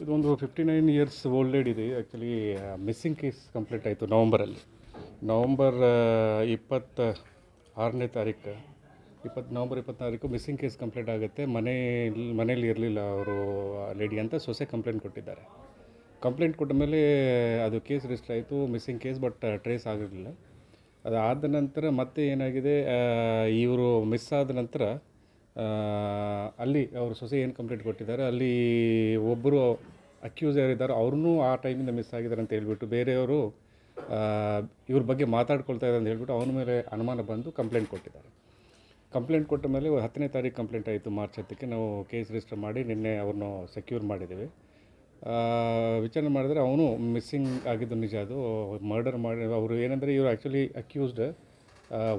ಇದೊಂದು 59 years old lady ಇದೆ. Actually missing case complete ಆಯಿತು ನವಂಬರ್ 26ನೇ ತಾರೀಕು ನವಂಬರ್ 24 ಮಿಸ್ಸಿಂಗ್ ಕೇಸ್ ಕಂಪ್ಲೀಟ್ ಆಗುತ್ತೆ. ಮನೇಲಿ ಇರಲಿಲ್ಲ ಅವರು ಲೇಡಿ ಅಂತ ಸೊಸೆ ಕಂಪ್ಲೇಂಟ್ ಕೊಟ್ಟಿದ್ದಾರೆ. ಕಂಪ್ಲೇಂಟ್ ಕೊಟ್ಟ ಮೇಲೆ ಅದು ಕೇಸ್ ರಿಜಿಸ್ಟರ್ ಆಯಿತು, ಮಿಸ್ಸಿಂಗ್ ಕೇಸ್, ಬಟ್ ಟ್ರೇಸ್ ಆಗಿರಲಿಲ್ಲ. ಅದಾದ ನಂತರ ಮತ್ತೆ ಏನಾಗಿದೆ, ಇವರು ಮಿಸ್ ಆದ ನಂತರ ಅಲ್ಲಿ ಅವರು ಸೊಸೆ ಏನು ಕಂಪ್ಲೇಂಟ್ ಕೊಟ್ಟಿದ್ದಾರೆ, ಅಲ್ಲಿ ಒಬ್ಬರು ಅಕ್ಯೂಸ್ ಯಾರಿದ್ದಾರೆ ಅವ್ರನ್ನೂ ಆ ಟೈಮಿಂದ ಮಿಸ್ ಆಗಿದ್ದಾರೆ ಅಂತ ಹೇಳ್ಬಿಟ್ಟು ಬೇರೆಯವರು ಇವ್ರ ಬಗ್ಗೆ ಮಾತಾಡ್ಕೊಳ್ತಾ ಇದ್ದಾರೆ ಅಂತ ಹೇಳ್ಬಿಟ್ಟು ಅವನ ಮೇಲೆ ಅನುಮಾನ ಬಂದು ಕಂಪ್ಲೇಂಟ್ ಕೊಟ್ಟಿದ್ದಾರೆ. ಕಂಪ್ಲೇಂಟ್ ಕೊಟ್ಟ ಮೇಲೆ 10ನೇ ತಾರೀಕು ಕಂಪ್ಲೇಂಟ್ ಆಯಿತು, ಮಾರ್ಚ್ 10ಕ್ಕೆ. ನಾವು ಕೇಸ್ ರಿಜಿಸ್ಟರ್ ಮಾಡಿ ನಿನ್ನೆ ಅವ್ರನ್ನ ಸೆಕ್ಯೂರ್ ಮಾಡಿದ್ದೀವಿ. ವಿಚಾರಣೆ ಮಾಡಿದ್ರೆ ಅವನು ಮಿಸ್ಸಿಂಗ್ ಆಗಿದ್ದು ನಿಜ. ಅದು ಮರ್ಡರ್ ಮಾಡಿ ಅವರು ಏನಂದರೆ ಇವರು ಆ್ಯಕ್ಚುಲಿ ಅಕ್ಯೂಸ್ಡ್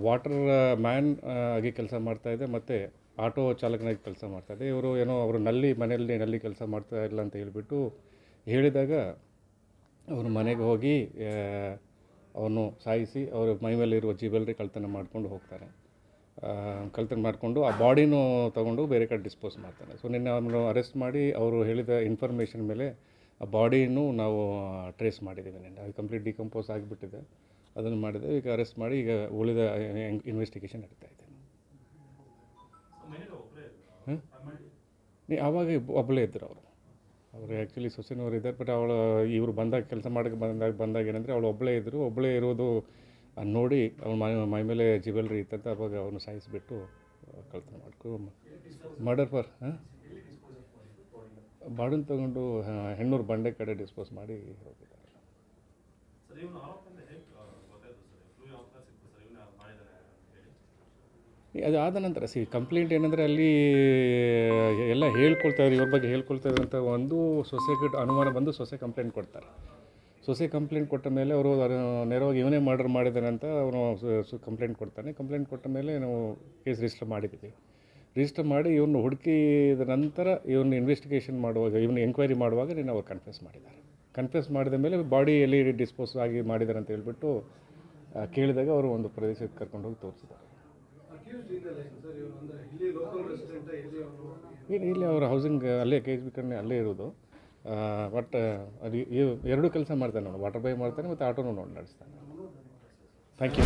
ವಾಟರ್ ಮ್ಯಾನ್ ಆಗಿ ಕೆಲಸ ಮಾಡ್ತಾಯಿದ್ದೆ ಮತ್ತು ಆಟೋ ಚಾಲಕನಾಗಿ ಕೆಲಸ ಮಾಡ್ತಾಯಿದ್ದೆ. ಇವರು ಏನೋ ಅವರು ಮನೆಯಲ್ಲಿ ನಲ್ಲಿ ಕೆಲಸ ಮಾಡ್ತಾ ಇಲ್ಲ ಅಂತ ಹೇಳಿಬಿಟ್ಟು ಹೇಳಿದಾಗ ಅವನು ಮನೆಗೆ ಹೋಗಿ ಅವನು ಸಾಯಿಸಿ ಅವರ ಮೈ ಮೇಲೆ ಇರುವ ಜ್ಯುವೆಲ್ರಿ ಕಳ್ತನ ಮಾಡ್ಕೊಂಡು ಹೋಗ್ತಾರೆ. ಕಳ್ತನ ಮಾಡಿಕೊಂಡು ಆ ಬಾಡಿನೂ ತೊಗೊಂಡು ಬೇರೆ ಕಡೆ ಡಿಸ್ಪೋಸ್ ಮಾಡ್ತಾನೆ. ಸೊ ನಿನ್ನೆ ಅವನು ಅರೆಸ್ಟ್ ಮಾಡಿ ಅವರು ಹೇಳಿದ ಇನ್ಫಾರ್ಮೇಷನ್ ಮೇಲೆ ಆ ಬಾಡಿನೂ ನಾವು ಟ್ರೇಸ್ ಮಾಡಿದ್ದೀವಿ. ನಿನ್ನೆ ಅದು ಕಂಪ್ಲೀಟ್ ಡಿಕಂಪೋಸ್ ಆಗಿಬಿಟ್ಟಿದೆ, ಅದನ್ನು ಮಾಡಿದೆ. ಈಗ ಅರೆಸ್ಟ್ ಮಾಡಿ ಈಗ ಉಳಿದ ಇನ್ವೆಸ್ಟಿಗೇಷನ್ ನಡೀತಾ ಇದೆ. ಆವಾಗ ಒಬ್ಬಳೇ ಇದ್ದರು ಅವರು ಆ್ಯಕ್ಚುಲಿ ಸೊಸೆನವರು ಇದ್ದಾರೆ. ಬಟ್ ಇವರು ಕೆಲಸ ಮಾಡೋಕ್ಕೆ ಬಂದಾಗ ಏನಂದರೆ ಅವಳು ಒಬ್ಬಳೇ ಇರೋದು ನೋಡಿ ಅವನು ಮೈ ಮೇಲೆ ಜ್ಯುವೆಲ್ರಿ ಇತ್ತಂತ ಅವಾಗ ಅವನು ಸಾಯಿಸಿಬಿಟ್ಟು ಕಳ್ತನ ಮಾಡ್ಕೊಂಡು ಮರ್ಡರ್ ಫಾರ್ ಬಾಡನ್ ತೊಗೊಂಡು ಹೆಣ್ಣೂರು ಬಂಡೆ ಕಡೆ ಡಿಸ್ಪೋಸ್ ಮಾಡಿ ಹೋಗಿದ್ದಾರೆ. ಅದು ಆದ ನಂತರ ಕಂಪ್ಲೇಂಟ್ ಏನಂದರೆ ಅಲ್ಲಿ ಎಲ್ಲ ಹೇಳ್ಕೊಳ್ತಾರೆ, ಇವ್ರ ಬಗ್ಗೆ ಹೇಳ್ಕೊಳ್ತಾರೆ ಅಂತ ಒಂದು ಸೊಸೆಗೆ ಅನುಮಾನ ಬಂದು ಸೊಸೆ ಕಂಪ್ಲೇಂಟ್ ಕೊಡ್ತಾರೆ. ಸೊಸೆ ಕಂಪ್ಲೇಂಟ್ ಕೊಟ್ಟ ಮೇಲೆ ಅವರು ನೇರವಾಗಿ ಇವನೇ ಮರ್ಡರ್ ಮಾಡಿದ್ದಾನೆ ಅಂತ ಅವನು ಕಂಪ್ಲೇಂಟ್ ಕೊಡ್ತಾನೆ. ಕಂಪ್ಲೇಂಟ್ ಕೊಟ್ಟ ಮೇಲೆ ನಾವು ಕೇಸ್ ರಿಜಿಸ್ಟರ್ ಮಾಡಿದ್ದೀವಿ. ರಿಜಿಸ್ಟರ್ ಮಾಡಿ ಇವನು ಹುಡುಕಿದ ನಂತರ ಇವನು ಇನ್ವೆಸ್ಟಿಗೇಷನ್ ಮಾಡುವಾಗ ಇವನು ಎಂಕ್ವೈರಿ ಮಾಡುವಾಗ ಅವ್ರು ಕನ್ಫೆಸ್ ಮಾಡಿದ್ದಾರೆ. ಕನ್ಫೆಸ್ ಮಾಡಿದ ಮೇಲೆ ಬಾಡಿ ಎಲ್ಲಿ ಡಿಸ್ಪೋಸ್ ಆಗಿ ಮಾಡಿದ್ದಾರೆ ಅಂತ ಹೇಳ್ಬಿಟ್ಟು ಕೇಳಿದಾಗ ಅವರು ಒಂದು ಪ್ರದೇಶಕ್ಕೆ ಕರ್ಕೊಂಡೋಗಿ ತೋರಿಸಿದ್ದಾರೆ. ಇಲ್ಲಿ ಅವರ ಹೌಸಿಂಗ್ ಅಲ್ಲೇ KHB ಕಣ್ಣೆ ಅಲ್ಲೇ ಇರೋದು. ಬಟ್ ಅದು ಎರಡೂ ಕೆಲಸ ಮಾಡ್ತಾನೆ, ಅವನು ವಾಟರ್ ಬೈ ಮಾಡ್ತಾನೆ ಮತ್ತು ಆಟೋನು ನೋಡಿ ನಡೆಸ್ತಾನೆ. Thank you.